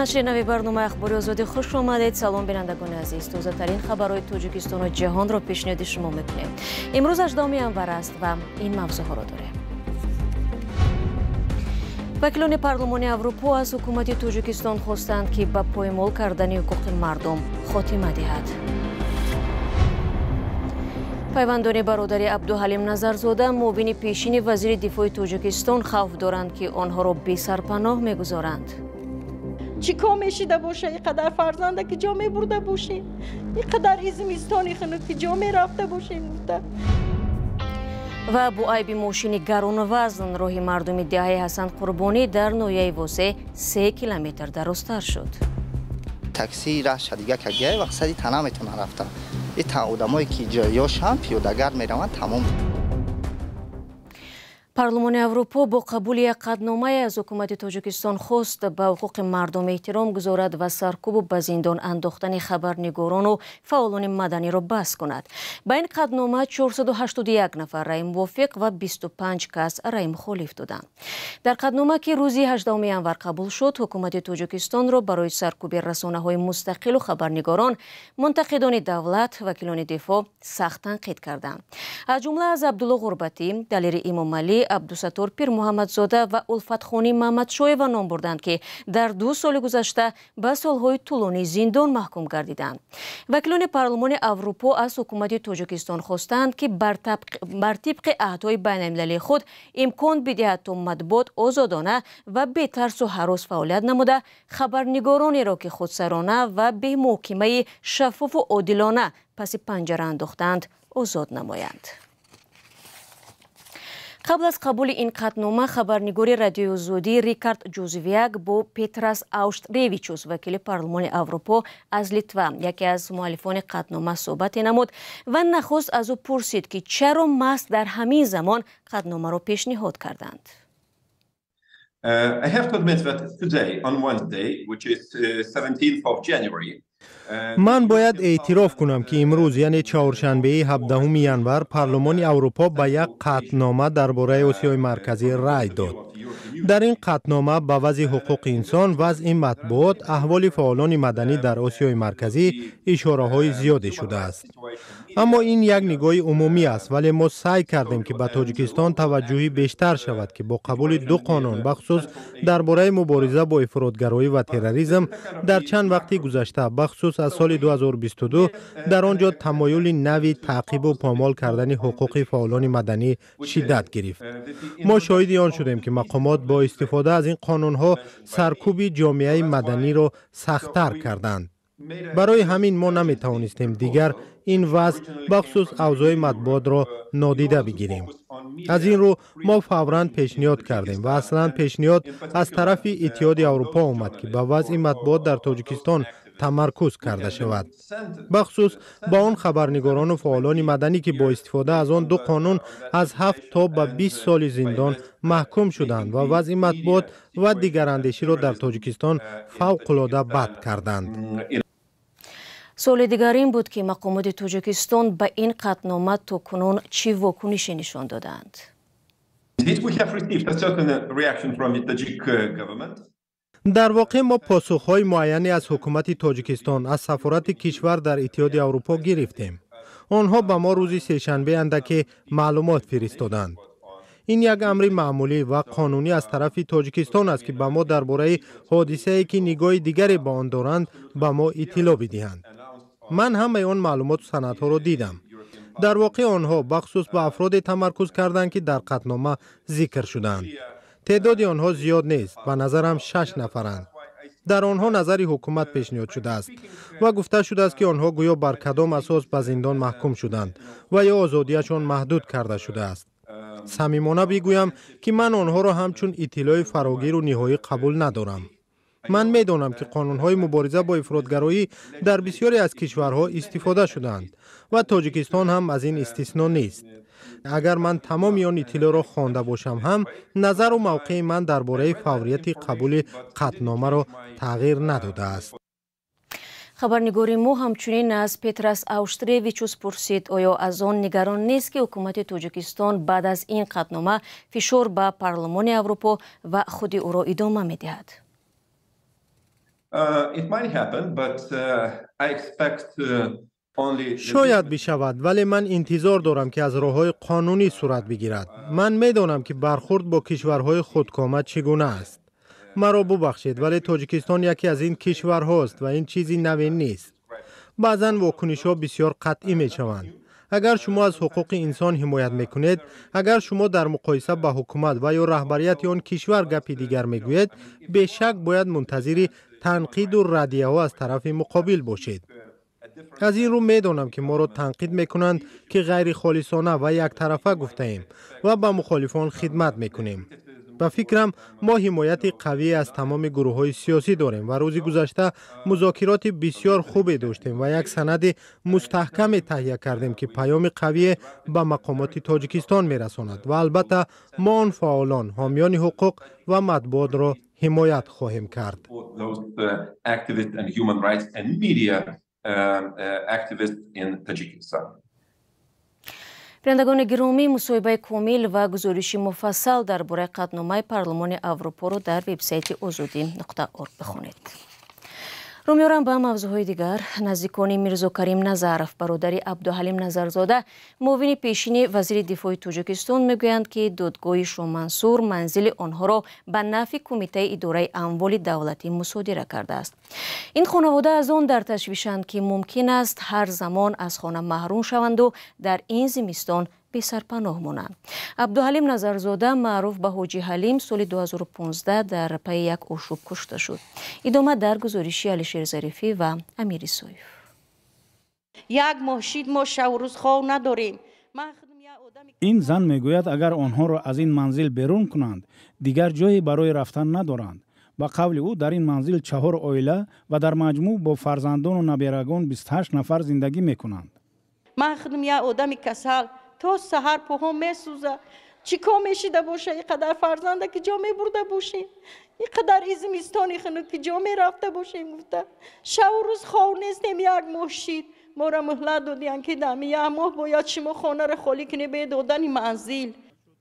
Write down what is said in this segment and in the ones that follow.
نشر برنامه اخباری آزادی خوش آمدید. سلام بینندگان عزیز. تازه‌ترین خبرهای تاجیکستان و جهان را پیشنهاد شما می‌کنیم. امروز 18 انور است و این موضوع‌ها را داریم. وکیلان پارلمانی اروپا از حکومت تاجیکستان خواستند که به پایمال کردن حقوق مردم خاتمه دهد. پیوندان برادری عبدالحلیم نظرزاده معاون پیشین وزیر دفاع تاجیکستان خوف دارند که آنها را بی سرپناه می‌گذارند. چیکار میشیده باشه اینقدر فرزنده که جا میبرده باشه، اینقدر ازمستانی خنو که جا میرفته باشه. و با عیب ماشین گران وزن راه مردم دهه حسن قربانی در نویه واسه 3 کیلومتر درازتر شد. تاکسی راش دیگه که گیه وقت سری تنها میتونه رفته. این آدمایی که جایاش هم پیاده‌گر میروند تمام. پارلمان اروپا با قبول یک قطعنامه از حکومت تاجیکستان خواست به حقوق مردم احترام گذارد و سرکوب و به زندان انداختن خبرنگاران و فعالان مدنی را بس کند. با این قطعنامه 481 نفر رای موافق و 25 کس رای مخالف دادند. در قطعنامه که روزی 18 انور قبول شد، حکومت تاجیکستان را برای سرکوب رسانه‌های مستقل و خبرنگاران، منتقدان دولت، وکیلان دفاع سخت تنقید کردند. از جمله از عبدالله غربتی، دلیر امام علی، عبدالستار پیر محمدزاده و الفتخانی محمدشایوا نام بردند که در 2 سال گذشته به سالهای طولانی زندان محکوم گردیدند. وکیلان پارلمان اروپا از حکومت تاجیکستان خواستند که بر طبق عهدهای بین‌المللی خود امکان بدهد تا مطبوعات آزادانه و بی ترس و هراس فعالیت نموده خبرنگارانی را که خودسرانه و به محکمه شفاف و عادلانه پس پنجره انداختند آزاد نمایند. قبل از قبول این قطعنامه، خبرنگار رادیو آزادی ریکارد جوزویاک با پتراس آوشتریویچوس وکیل پارلمان اروپا از لیتوا، یکی از مؤلفان قطعنامه، صحبت نمود و نخست از او پرسید که چرا محض در همین زمان قطعنامه را پیشنهاد کردند. I have to admit that today on Wednesday, which is 17th of January, من باید اعتراف کنم که امروز یعنی چهارشنبه 17 انور پارلمان اروپا به یک قطعنامه درباره آسیای مرکزی رای داد. در این قطعنامه به وضع حقوق انسان، وضع مطبوعات، احوال فعالان مدنی در آسیای مرکزی اشاره‌های زیادی شده است. اما این یک نگاه عمومی است، ولی ما سعی کردیم که به تاجیکستان توجهی بیشتر شود که با قبول 2 قانون بخصوص درباره مبارزه با افراطگرایی و تروریسم در چند وقتی گذشته، بخصوص از سال 2022 در آنجا تمایل نوی تعقیب و پامال کردن حقوق فعالان مدنی شدت گرفت. ما شاهد آن شدیم که مقامات با استفاده از این قانون‌ها سرکوب جامعه مدنی را سخت‌تر کردند. برای همین ما نمی‌توانستیم دیگر این وضع بخصوص اوضاع مطبوعات را نادیده بگیریم. از این رو ما فوراً پیشنهاد کردیم و اصلاً پیشنهاد از طرف اتحاد اروپا آمد که به وضع مطبوعات در تاجیکستان تمرکز کرده شود، بخصوص با آن خبرنگاران و فعالان مدنی که با استفاده از آن 2 قانون از 7 تا به 20 سال زندان محکوم شدند و وضع مطبوعات و دیگراندیشی را در تاجیکستان فوق‌العاده بد کردند. سوال دیگر این بود که مقامات تاجیکستان به این قطعنامه تا کنون چی واکنشی نشان دادند؟ در واقع ما پاسخهای معینی از حکومت تاجیکستان از سفارت کشور در اتحاد اروپا گرفتیم. آنها به ما روز سه‌شنبه اندکی معلومات فرستادند. این یک امر معمولی و قانونی از طرف تاجیکستان است که به ما درباره حادثه‌ای که نگاه دیگری به آن دارند به ما اطلاع بدهند. من همه آن معلومات و سندها را دیدم. در واقع آنها بخصوص به افراد تمرکز کردند که در قطعنامه ذکر شدند. تعداد آنها زیاد نیست، به نظرم 6 نفرند. در آنها نظر حکومت پیشنهاد شده است و گفته شده است که آنها گویا بر کدام اساس به زندان محکوم شدند و یا آزادیشان محدود کرده شده است. صمیمانه بگویم که من آنها را همچون اطلاع فراگیر و نهایی قبول ندارم. من میدانم که قانون‌های مبارزه با افراطگرایی در بسیاری از کشورها استفاده شدند و تاجیکستان هم از این استثنا نیست. اگر من تمام آن اطلاع را خوانده باشم هم نظر و موقع من درباره فوریت قبول قطعنامه را تغییر نداده است. خبرنگار ما همچنین از پتراس آوشتریویچوس پرسید آیا از آن نگران نیست که حکومت تاجیکستان بعد از این قطعنامه فشار به پارلمان اروپا و خود او را ادامه می‌دهد؟ It might happen, but I expect only. شاید بشود، ولی من انتظار دارم که از راه‌های قانونی صورت بگیرد. من می‌دانم که برخورد با کشورهای خودکامه چگونه است. مرا ببخشید، ولی تاجیکستان یکی از این کشورهاست و این چیزی نوین نیست. بعضاً واکنش‌ها بسیار قطعی می‌شوند. اگر شما از حقوق انسان حمایت میکنید، اگر شما در مقایسه با حکومت و یا رهبریت آن کشور گپی دیگر میگویید، به شک باید منتظر تنقید و ردیه ها از طرف مقابل باشید. از این رو میدانم که ما را تنقید میکنند که غیر خالصانه و یک طرفه گفته ایم و با مخالفان خدمت میکنیم. به فکرم ما حمایت قوی از تمام گروه های سیاسی داریم و روز گذشته مذاکرات بسیار خوبی داشتیم و یک سند مستحکم تهیه کردیم که پیام قوی به مقامات تاجیکستان میرساند و البته ما آن فعالان، حامیان حقوق و مطبوعات را حمایت خواهیم کرد. بینندگان گرامی، مصاحبه کامل و گزارش مفصل درباره قطعنامه پارلمان اروپا را در وبسایت azadi.org بخوانید. رو میارم به موضوعهای دیگر. نزدیکان میرزا کریم نظرف برادر عبدالحلیم نظرزاده معاون پیشین وزیر دفاع تاجیکستان میگویند که دادگاه شامنصور منزل آنها را به نفع کمیته اداره اموال دولتی مصادره کرده است. این خانواده از آن در تشویشند که ممکن است هر زمان از خانه محروم شوند و در این زمستان به سرپناه مانند. عبدالحلیم نظرزاده معروف به حاجی حلیم سال 2015 در پی یک آشوب کشته شد. ادامه در گزارشی علیشیر ظریفی و امیر سویف. یک محشید ما شب و روز خواب نداریم. این زن میگوید اگر آنها را از این منزل بیرون کنند دیگر جایی برای رفتن ندارند. با قول او در این منزل 4 عائله و در مجموع با فرزندان و نبیرگان 28 نفر زندگی میکنند. من خودم یک آدم کسل تا سحر پاهم میسوزه. چی کار میشیده باشه؟ اینقدر فرزنده که جا میبرده باشیم، اینقدر زمستانی خنو که جا میرفته باشیم. گفته شب و روز خواب نیستیم. یک محشید ما را مهلت دادیم که دمی یک ماه باید شما خانه را خالی کنی به دادن منزل.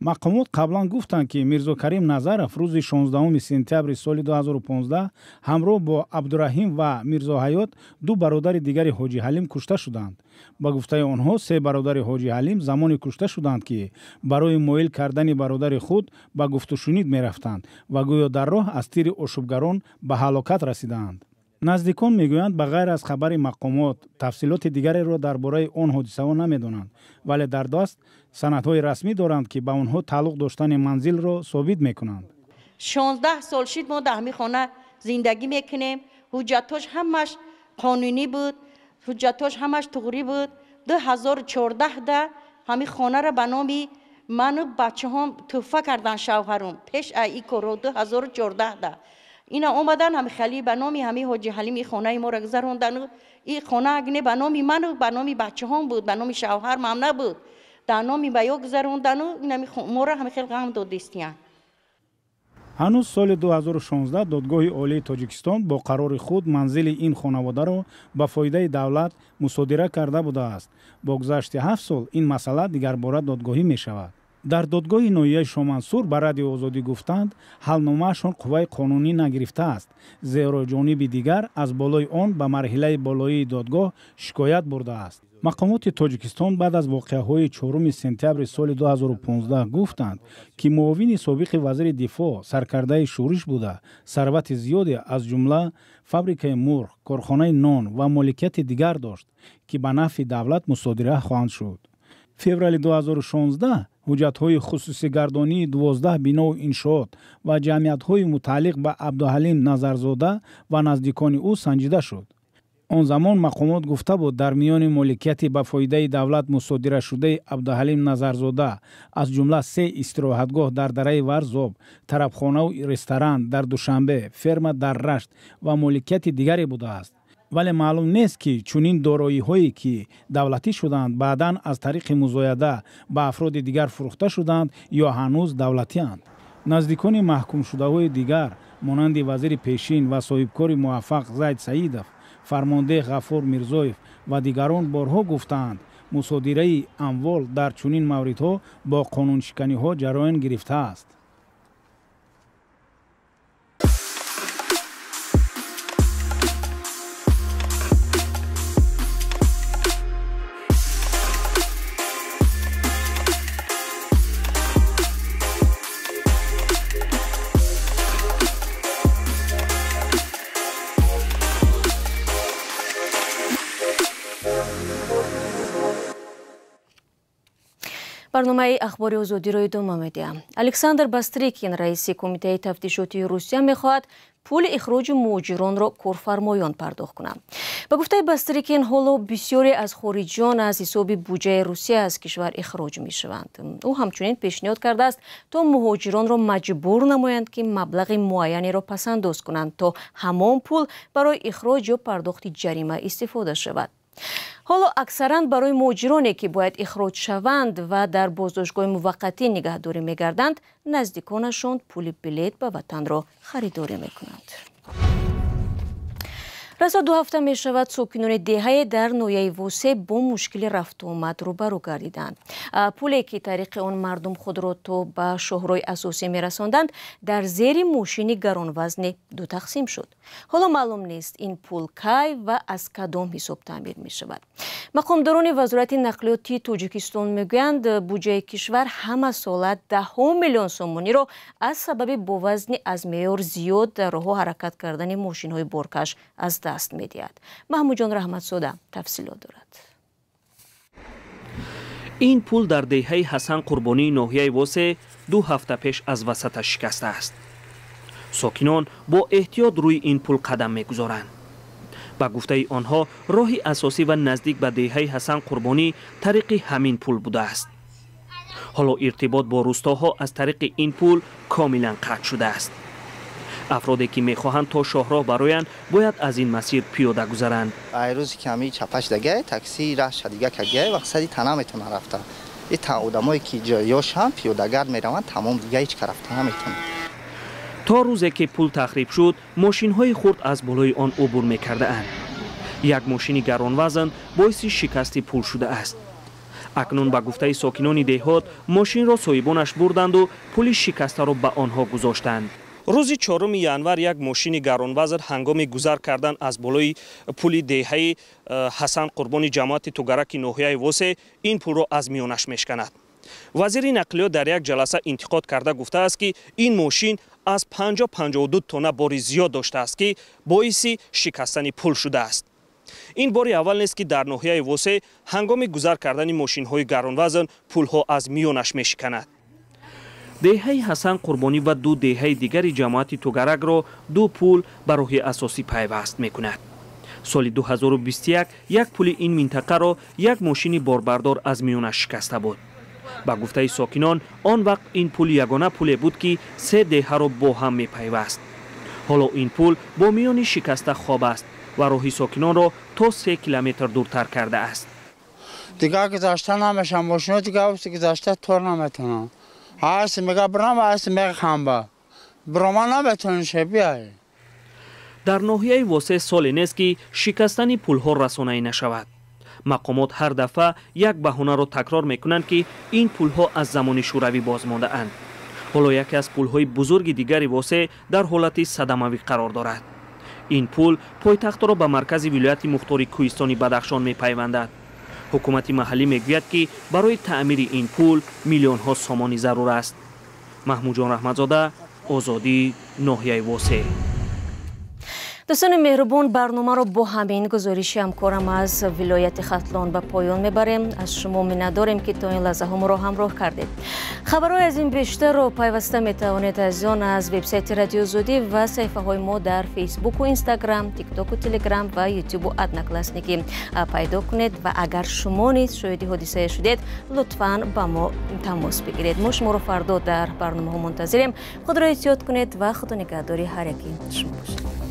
مقامات قبلا گفتند که میرزا کریم نظرف روز 16 سپتامبر سال 2015 همراه با عبدالرحیم و میرزا حیات 2 برادر دیگر حاجی حلیم کشته شدند. با گفته آنها 3 برادر حاجی حلیم زمانی کشته شدند که برای مایل کردن برادر خود با گفت و شنید می رفتند و گویا در راه از تیر آشوبگران به هلاکت رسیدند. نزدیکان میگویند بغیر از خبر مقامات تفصیلات دیگری را درباره آن حادثه ها نمیدانند، ولی در دست سندهای رسمی دارند که به آنها تعلق داشتن منزل را ثابت میکنند. 16 سال شد ما در همین خانه زندگی میکنیم. حجتاش همش قانونی بود، حجتاش همش تغری بود. 2014 ده همین خانه را به نام من و بچه هم تحفه کردن شوهرم پیش ای کارو 2014 ده. اینا اومدن همین خلی به نام همین حاجی حلیم خانه ما را گذروندن. این خانه اگه به نام من و به نام بچه هم بود، به نام شوهر هم نبود، در نام بیا گذروندن و این ما را همین خیلی غم دادستیان. هنوز سال 2016 دادگاه عالی تاجیکستان با قرار خود منزل این خانواده را به فایده دولت مصادره کرده بوده است. با گذشت 7 سال این مسئله دیگر باره دادگاهی می شود. در دادگاه ناحیه شامنصور به رادیو آزادی گفتند حلنامه‌شان قوه قانونی نگرفته است، زیرا جانب دیگر از بالای آن به مرحله بالایی دادگاه شکایت برده است. مقامات تاجیکستان بعد از واقعه‌های 4 سپتامبر سال 2015 گفتند که معاون سابق وزیر دفاع سرکرده شورش بوده، ثروت زیادی از جمله فابریکه مرغ، کارخانه نان و مالکیت دیگر داشت که به نفع دولت مصادره خواهند شد. فوریه 2016 حجت‌های خصوصی گردانی 12 بنا و انشاءات و جمعیت‌های متعلق به عبدالحلیم نظرزاده و نزدیکان او سنجیده شد. آن زمان مقامات گفته بود در میان مالکیت به فایده دولت مصادره شده عبدالحلیم نظرزاده از جمله 3 استراحتگاه در دره ورزاب، طربخانه و رستوران در دوشنبه، فرم در رشت و مالکیت دیگری بوده است. ولی معلوم نیست که چنین دارایی‌هایی که دولتی شدند بعداً از طریق مزایده به افراد دیگر فروخته شدند یا هنوز دولتی اند. نزدیکان محکوم شده‌های دیگر مانند وزیر پیشین و صاحبکار موفق زید سعیدов، فرمانده غفور میرزایف و دیگران بارها گفتند مصادره اموال در چنین موردها با قانونشکنی‌ها جریان گرفته است. برنامه اخبار آزادی را ادامه می‌دهم. الکساندر باستریکین رئیس کمیته تفتیشاتی روسیه می‌خواهد پول اخراج مهاجران را کارفرمایان پرداخت کنند. با گفته باستریکین حالا بسیاری از خارجیان از حساب بودجه روسیه از کشور اخراج می‌شوند. او همچنین پیشنهاد کرده است تا مهاجران را مجبور نمایند که مبلغ معینی را پس‌انداز کنند تا همان پول برای اخراج یا پرداخت جریمه استفاده شود. حالا اکثرا برای مهاجرانی که باید اخراج شوند و در بازداشتگاه موقتی نگهداری می‌گردند نزدیکانشان پول بلیط به وطن را خریداری می‌کنند. رسا 2 هفته می شود ساکنان دهه در نویه ووسه با مشکل رفت و آمد روبرو گردیدند. پولی که طریق آن مردم خود را تا به شهرهای اساسی می رساندند در زیر ماشین گران وزن 2 تقسیم شد. حالا معلوم نیست این پول کی و از کدام حساب تعمیر می شود. مقامداران وزارت نقلیات تاجیکستان میگویند بودجه کشور همه ساله 10 میلیون سومانی را از سبب با وزن از معیار زیاد در راه حرکت کردن ماشین های بارکش از دست می‌دهد. محمود جان رحمت‌زاده تفصیلات دارد. این پول در دهه حسن قربانی ناحیه ووسه 2 هفته پیش از وسط شکسته است. ساکنان با احتیاط روی این پول قدم می‌گذارند. با گفته آنها راهی اساسی و نزدیک به دهه حسن قربانی طریق همین پول بوده است. حالا ارتباط با روستاها از طریق این پول کاملا قطع شده است. افرادی که میخواهند تا شاهراه برایند باید از این مسیر پیاده گذرند. روزی کمی چپش دگه تاکسی راه دیگه کگه وقت سری تنها میتونه رفته. این تا آدمایی که جایاش هم پیاده‌گرد میروند تمام دیگه هیچ که رفته نمیتونه. تا روزی که پول تخریب شد ماشین‌های خرد از بالای آن عبور می‌کرده اند. یک ماشین گران وزن باعث شکست پول شده است. اکنون با گفته ساکنان دهات ماشین را صاحبانش بردند و پول شکسته را به آنها گذاشتند. روز 4 ینور یک ماشین گران وزن هنگام گذر کردن از بالای پل دهه حسن قربانی جماعت توگرک ناحیه ووسه این پول را از میانش میشکند. وزیر نقلیات در یک جلسه انتقاد کرده گفته است که این ماشین از 50-52 تن بار زیاد داشته است که باعث شکستن پل شده است. این بار اول نیست که در ناحیه ووسه هنگام گذر کردن ماشین های گران وزن پول ها از میانش میشکند. دهه حسن قربانی و 2 دهه دیگر جماعت توگرک را 2 پول به راه اساسی پیوست میکند. سال 2021 یک پول این منطقه را یک ماشین باربردار از میانش شکسته بود. با گفته ساکنان آن وقت این پول یگانه پول بود که 3 دهه را با هم میپیوست. حالا این پول با میان شکسته خواب است و راه ساکنان را تا 3 کیلومتر دورتر کرده است. دیگه گذاشته نمیشه ماشینا دیگه گذاشته طور نمیتونه. هست میگه برام هست میگه خنبه برام نمیتونه شه بیای. در ناحیه ووسه سال نیست که شکستن پول ها رسانه‌ای نشود. مقامات هر دفعه یک بهانه را تکرار میکنند که این پول ها از زمان شوروی باز مانده اند. حالا یکی از پول های بزرگ دیگری ووسه در حالت صدموی قرار دارد. این پول پایتخت را به مرکز ولایت مختار کوهستانی بدخشان میپیوندد. حکومت محلی میگوید که برای تعمیر این پول میلیون ها سومانی ضرور است. محمود جان رحمت‌زاده، آزادی، ناحیه ووسه. دوستان مهربان برنامه را با همین گزارش همکارم از ولایت ختلان به پایان میبریم. از شما منت داریم که تا این لحظه هم را همراه کردید. خبرهای از این بیشتر را پیوسته میتوانید از آن از وبسایت رادیو آزادی و صفحه های ما در فیسبوک و اینستاگرام، تیک تاک و تلگرام و یوتیوب و ادنکلاسنیکی پیدا کنید و اگر شما نیز شاهد حادثه شدید لطفاً با ما تماس بگیرید. ما شما را فردا در برنامه ها منتظریم. خود را احتیاط کنید و خدا نگهداری هر یکی شما باشید.